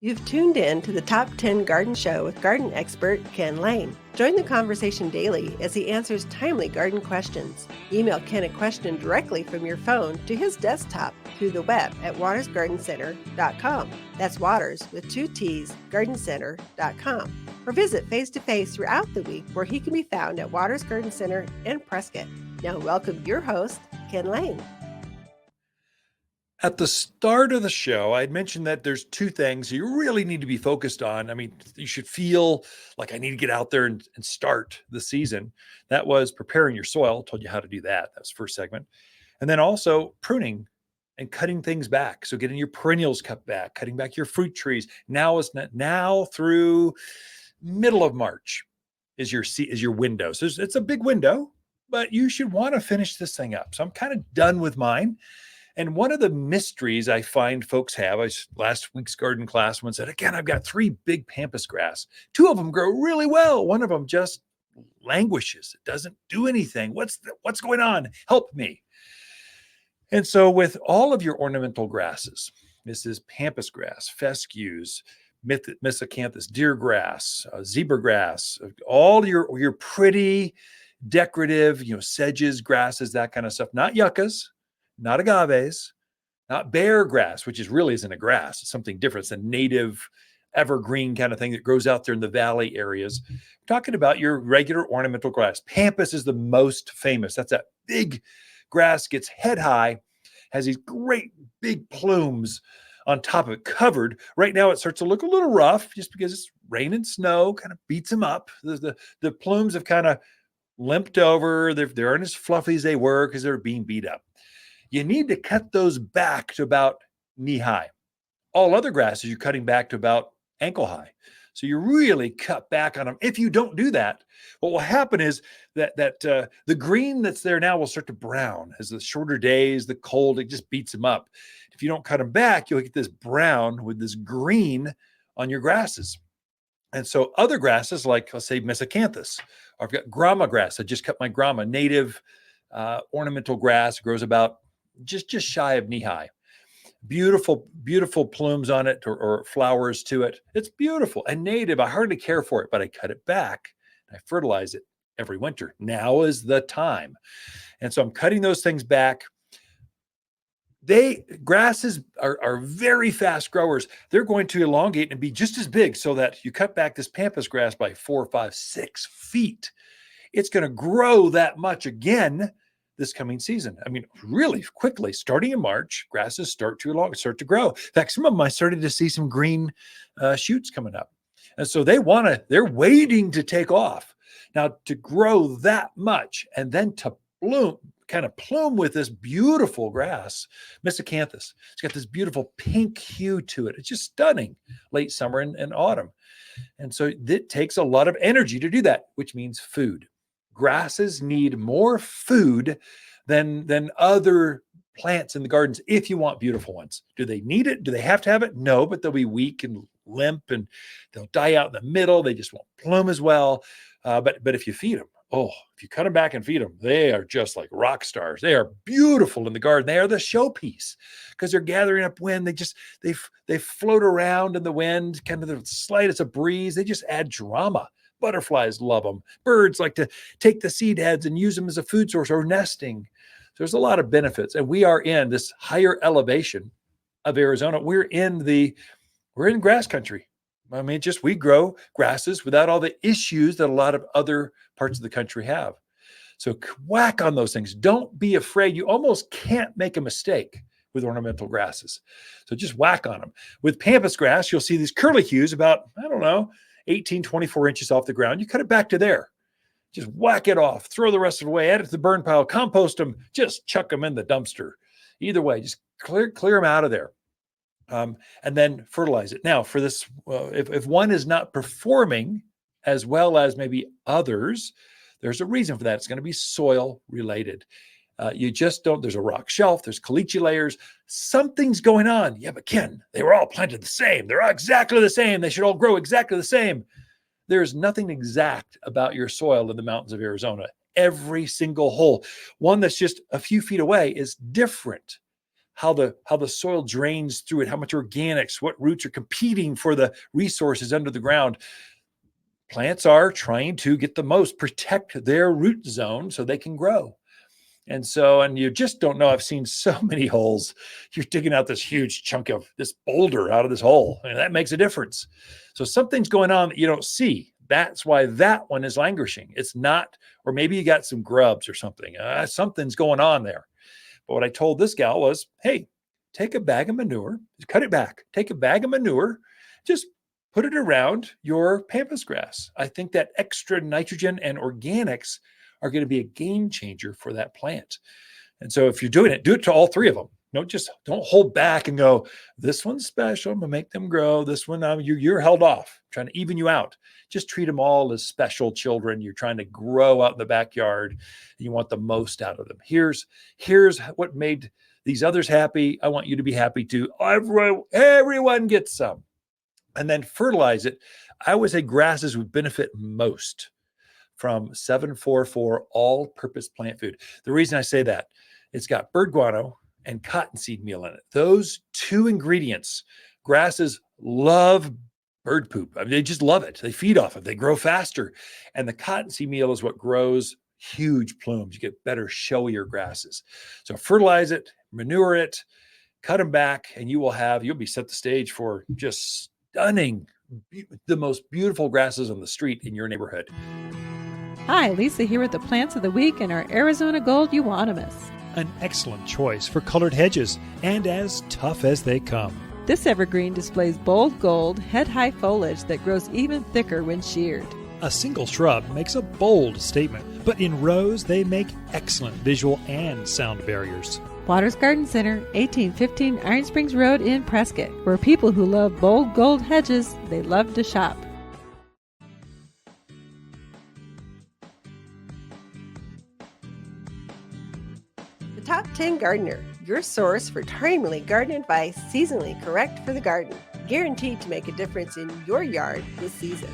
You've tuned in to the Top 10 Garden Show with garden expert Ken Lain. Join the conversation daily as he answers timely garden questions. Email Ken a question directly from your phone to his desktop through the web at watersgardencenter.com. That's Waters with 2 T's, gardencenter.com. Or visit face-to-face throughout the week where he can be found at Waters Garden Center in Prescott. Now welcome your host, Ken Lain. At the start of the show, I had mentioned that there's two things you really need to be focused on. I mean, you should feel like I need to get out there and start the season. That was preparing your soil. Told you how to do that. That was the first segment. And then also pruning and cutting things back. So getting your perennials cut back, cutting back your fruit trees. Now through middle of March is your window. So it's a big window, but you should want to finish this thing up. So I'm kind of done with mine. And one of the mysteries I find folks have, last week's garden class, one said, again, I've got 3 big pampas grass. 2 of them grow really well. One of them just languishes. It doesn't do anything. What's going on? Help me. And so with all of your ornamental grasses, this is pampas grass, fescues, miscanthus, deer grass, zebra grass, all your pretty decorative, sedges, grasses, that kind of stuff, not yuccas, not agaves, not bear grass, which isn't a grass. It's something different. It's a native evergreen kind of thing that grows out there in the valley areas. I'm talking about your regular ornamental grass. Pampas is the most famous. That's that big grass, gets head high, has these great big plumes on top of it, covered. Right now it starts to look a little rough just because it's rain and snow, kind of beats them up. The plumes have kind of limped over. They aren't as fluffy as they were because they're being beat up. You need to cut those back to about knee high. All other grasses, you're cutting back to about ankle high. So you really cut back on them. If you don't do that, what will happen is that the green that's there now will start to brown as the shorter days, the cold, it just beats them up. If you don't cut them back, you'll get this brown with this green on your grasses. And so other grasses, like let's say miscanthus, or I've got grama grass. I just cut my grama, native ornamental grass, grows about just shy of knee high. Beautiful, beautiful plumes on it or flowers to it. It's beautiful and native. I hardly care for it, but I cut it back. I fertilize it every winter. Now is the time. And so I'm cutting those things back. Grasses are very fast growers. They're going to elongate and be just as big so that you cut back this pampas grass by 4, 5, 6 feet. It's going to grow that much again this coming season. I mean, really quickly, starting in March, grasses start to grow. In fact, some of them I started to see some green shoots coming up. And so they're waiting to take off. Now, to grow that much and then to plume with this beautiful grass, miscanthus. It's got this beautiful pink hue to it. It's just stunning late summer and autumn. And so it takes a lot of energy to do that, which means food. Grasses need more food than other plants in the gardens if you want beautiful ones. Do they need it? Do they have to have it? No, but they'll be weak and limp and they'll die out in the middle. They just won't bloom as well. But if you feed them, if you cut them back and feed them, they are just like rock stars. They are beautiful in the garden. They are the showpiece because they're gathering up wind. They float around in the wind, kind of the slightest of breeze. They just add drama. Butterflies love them. Birds like to take the seed heads and use them as a food source or nesting. So there's a lot of benefits. And we are in this higher elevation of Arizona. We're in grass country. I mean, we grow grasses without all the issues that a lot of other parts of the country have. So whack on those things. Don't be afraid. You almost can't make a mistake with ornamental grasses. So just whack on them. With pampas grass, you'll see these curly hues about, 18, 24 inches off the ground. You cut it back to there. Just whack it off. Throw the rest of it away. Add it to the burn pile. Compost them. Just chuck them in the dumpster. Either way, just clear them out of there. And then fertilize it. Now, for this, if one is not performing as well as maybe others, there's a reason for that. It's going to be soil related. You just don't, there's a rock shelf, there's caliche layers, something's going on. Yeah, but Ken, they were all planted the same. They're all exactly the same. They should all grow exactly the same. There's nothing exact about your soil in the mountains of Arizona. Every single hole, one that's just a few feet away, is different how the soil drains through it, how much organics, what roots are competing for the resources under the ground. Plants are trying to get the most, protect their root zone so they can grow. And you just don't know. I've seen so many holes. You're digging out this huge chunk of this boulder out of this hole, and that makes a difference. So something's going on that you don't see. That's why that one is languishing. It's not, or maybe you got some grubs or something. Something's going on there. But what I told this gal was, hey, take a bag of manure, cut it back, take a bag of manure, just put it around your pampas grass. I think that extra nitrogen and organics are going to be a game changer for that plant. And so if you're doing it, do it to all three of them. Don't hold back and go, this one's special, I'm gonna make them grow. This one, you're held off, I'm trying to even you out. Just treat them all as special children. You're trying to grow out in the backyard, and you want the most out of them. Here's what made these others happy. I want you to be happy too. Everyone gets some. And then fertilize it. I always say grasses would benefit most from 744 all-purpose plant food. The reason I say that, it's got bird guano and cottonseed meal in it. Those two ingredients, grasses love bird poop. I mean, they just love it. They feed off it. They grow faster. And the cottonseed meal is what grows huge plumes. You get better, showier grasses. So fertilize it, manure it, cut them back, and you'll be set the stage for just stunning, the most beautiful grasses on the street in your neighborhood. Hi, Lisa here with the Plants of the Week and our Arizona Gold Euonymus. An excellent choice for colored hedges and as tough as they come. This evergreen displays bold gold, head-high foliage that grows even thicker when sheared. A single shrub makes a bold statement, but in rows they make excellent visual and sound barriers. Waters Garden Center, 1815 Iron Springs Road in Prescott, where people who love bold gold hedges, they love to shop. Top 10 Gardener, your source for timely garden advice, seasonally correct for the garden, guaranteed to make a difference in your yard this season.